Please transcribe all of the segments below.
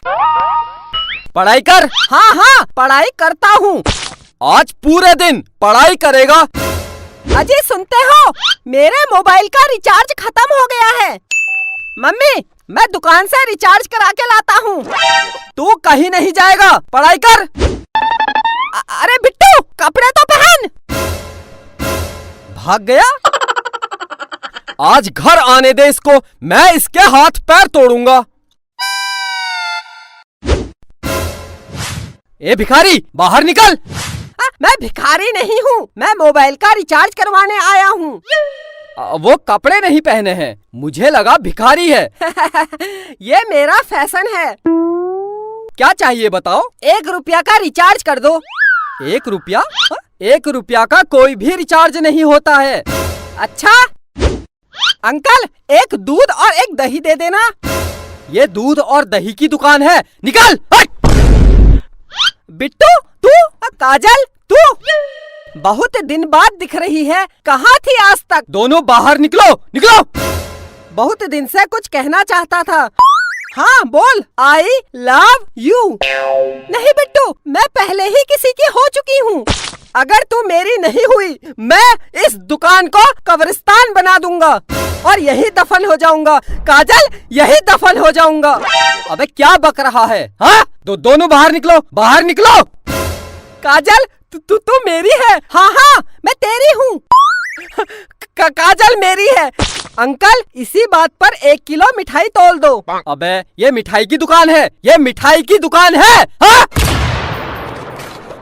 पढ़ाई कर। हाँ हाँ पढ़ाई करता हूँ। आज पूरे दिन पढ़ाई करेगा। अजी सुनते हो, मेरे मोबाइल का रिचार्ज खत्म हो गया है। मम्मी मैं दुकान से रिचार्ज करा के लाता हूँ। तू कहीं नहीं जाएगा, पढ़ाई कर। अरे बिट्टू कपड़े तो पहन। भाग गया। आज घर आने दे इसको, मैं इसके हाथ पैर तोड़ूंगा। ए भिखारी बाहर निकल। मैं भिखारी नहीं हूँ, मैं मोबाइल का रिचार्ज करवाने आया हूँ। वो कपड़े नहीं पहने हैं, मुझे लगा भिखारी है। ये मेरा फैशन है। क्या चाहिए बताओ। 1 रुपया का रिचार्ज कर दो। 1 रुपया? 1 रुपया का कोई भी रिचार्ज नहीं होता है। अच्छा अंकल, एक दूध और एक दही दे देना। ये दूध और दही की दुकान है, निकल। बिट्टू तू, काजल तू, बहुत दिन बाद दिख रही है, कहाँ थी आज तक? दोनों बाहर निकलो, निकलो। बहुत दिन से कुछ कहना चाहता था। हाँ बोल। आई लव यू। नहीं बिट्टू, मैं पहले ही किसी की हो चुकी हूँ। अगर तू मेरी नहीं हुई, मैं इस दुकान को कब्रिस्तान बना दूंगा और यही दफन हो जाऊंगा। काजल यही दफन हो जाऊंगा। अबे क्या बक रहा है? हाँ दोनों बाहर निकलो, बाहर निकलो। काजल तू मेरी है। हाँ हाँ मैं तेरी हूँ। काजल मेरी है। अंकल इसी बात पर 1 किलो मिठाई तोल दो। अबे ये मिठाई की दुकान है, ये मिठाई की दुकान है। हाँ?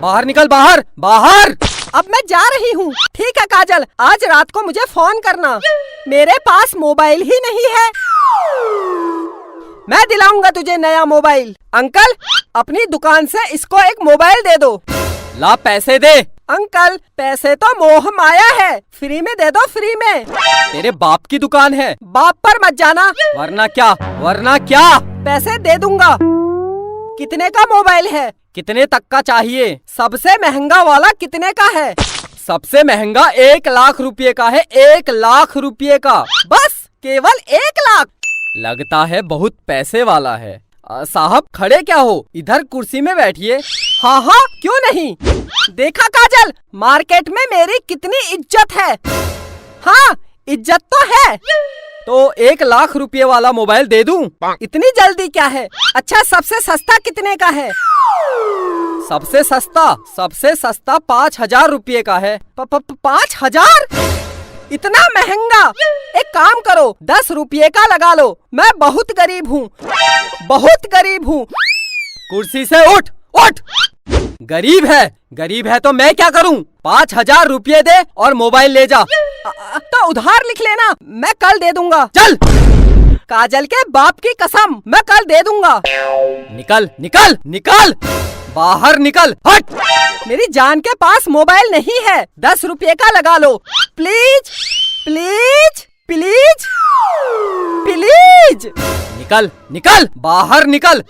बाहर निकल, बाहर बाहर। अब मैं जा रही हूँ। ठीक है काजल, आज रात को मुझे फोन करना। मेरे पास मोबाइल ही नहीं है। मैं दिलाऊंगा तुझे नया मोबाइल। अंकल अपनी दुकान से इसको एक मोबाइल दे दो। ला पैसे दे। अंकल पैसे तो मोह माया है, फ्री में दे दो, फ्री में। तेरे बाप की दुकान है, बाप पर मत जाना। वरना क्या, वरना क्या। पैसे दे दूंगा। कितने का मोबाइल है? कितने तक का चाहिए? सबसे महंगा वाला कितने का है? सबसे महंगा 1 लाख रुपए का है, 1 लाख रुपए का। बस केवल 1 लाख? लगता है बहुत पैसे वाला है। साहब खड़े क्या हो, इधर कुर्सी में बैठिए। हाँ हाँ क्यों नहीं। देखा काजल, मार्केट में मेरी कितनी इज्जत है। हाँ इज्जत तो है। तो 1 लाख रुपए वाला मोबाइल दे दूं? इतनी जल्दी क्या है? अच्छा सबसे सस्ता कितने का है? सबसे सस्ता 5,000 रुपए का है। 5,000? इतना महंगा? एक काम करो 10 रुपये का लगा लो। मैं बहुत गरीब हूँ, बहुत गरीब हूँ। कुर्सी से उठ, उठ। गरीब है तो मैं क्या करूँ? 5,000 रुपये दे और मोबाइल ले जा। तो उधार लिख लेना, मैं कल दे दूंगा। चल। काजल के बाप की कसम, मैं कल दे दूंगा। निकल निकल निकल, बाहर निकल, हट। मेरी जान के पास मोबाइल नहीं है, 10 रुपये का लगा लो। Please please please please. निकल निकल, बाहर निकल।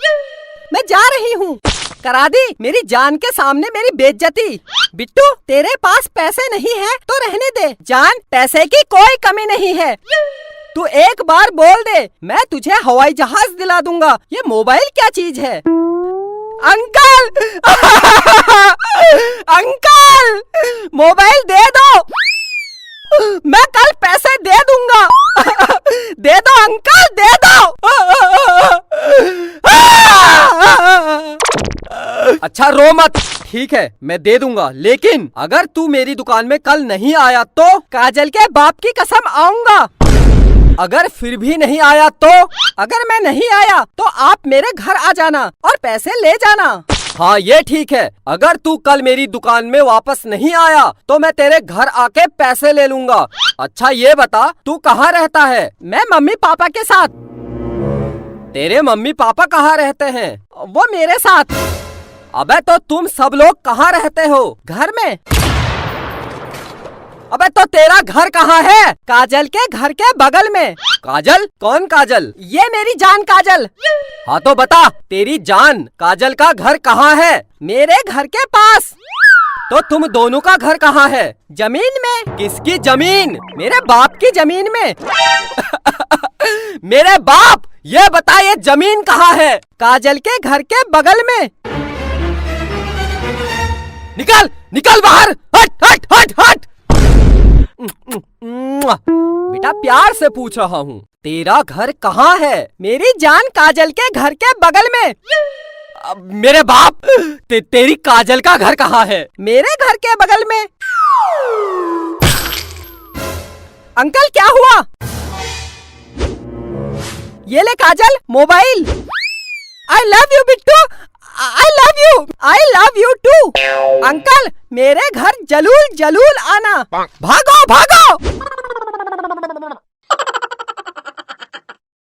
मैं जा रही हूँ। करा दी मेरी जान के सामने मेरी बेइज्जती। बिट्टू तेरे पास पैसे नहीं है तो रहने दे। जान पैसे की कोई कमी नहीं है। तू एक बार बोल दे, मैं तुझे हवाई जहाज दिला दूंगा। ये मोबाइल क्या चीज है? अंकल अंकल मोबाइल दे दो, मैं कल पैसे दे दूंगा। दे दो अंकल, दे दो। अच्छा रो मत, ठीक है मैं दे दूंगा, लेकिन अगर तू मेरी दुकान में कल नहीं आया तो? काजल के बाप की कसम आऊंगा। अगर फिर भी नहीं आया तो? अगर मैं नहीं आया तो आप मेरे घर आ जाना और पैसे ले जाना। हाँ ये ठीक है। अगर तू कल मेरी दुकान में वापस नहीं आया तो मैं तेरे घर आके पैसे ले लूंगा। अच्छा ये बता तू कहाँ रहता है? मैं मम्मी पापा के साथ। तेरे मम्मी पापा कहाँ रहते हैं? वो मेरे साथ। अबे तो तुम सब लोग कहाँ रहते हो? घर में। अबे तो तेरा घर कहाँ है? काजल के घर के बगल में। काजल? कौन काजल? ये मेरी जान काजल। हाँ तो बता, तेरी जान काजल का घर कहाँ है? मेरे घर के पास। तो तुम दोनों का घर कहाँ है? जमीन में। किसकी जमीन? मेरे बाप की जमीन में। मेरे बाप? ये बता ये जमीन कहाँ है? काजल के घर के बगल में। निकल निकल बाहर, हट हट हट हट। बेटा प्यार से पूछ रहा हूँ, तेरा घर कहाँ है? मेरी जान काजल के घर के बगल में। मेरे बाप, तेरी काजल का घर कहाँ है? मेरे घर के बगल में। अंकल क्या हुआ? ये ले Kajal, mobile. I love you Bittu, I love you, I love you too. Uncle मेरे घर जलूल जलूल आना। भागो भागो।